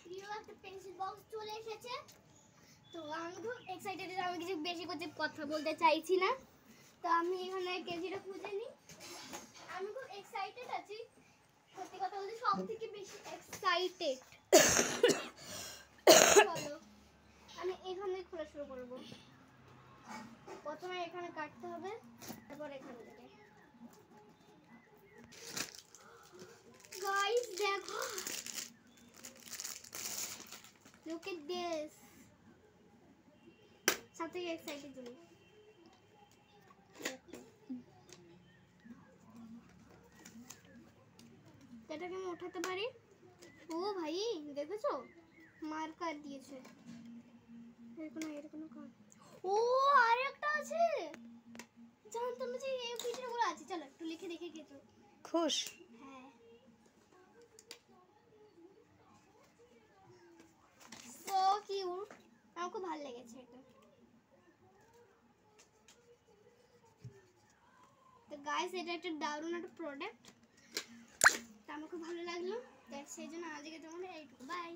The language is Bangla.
প্রিয় একটা পেন্সিল বক্স চলে এসেছে। তো আমি খুব এক্সাইটেড, আমি কিছু বেশি করে কথা বলতে চাইছি না। তো আমি এখানে কেজিটা খুঁজে নিই। আমি খুব এক্সাইটেড আছি, সত্যি কথা বলতে সব থেকে বেশি এক্সাইটেড। চলো আমি এখানে খোলা শুরু করব। প্রথমে এখানে কাটতে হবে, তারপর এখান থেকে। গাইস দেখো, look at this, সবথেকে এক্সাইটেড জিনিস। এটাকে আমি উঠাতে পারি। ও ভাই দেখেছো, মার্কার দিয়েছে। এরকম কাট। ও আর একটা আছে, জানতাম না যে এই ফিচারগুলো আছে। চলো একটু লিখে দেখে কিছু খুশ। হ্যাঁ, সো কিউট, আমার খুব ভালো লেগেছে এটা। তো গাইস এটা একটা দারুণ একটা প্রোডাক্ট, আমার খুব ভালো লাগলো। সেই জন্য আজকে তোমাদের এইটুকু, বাই।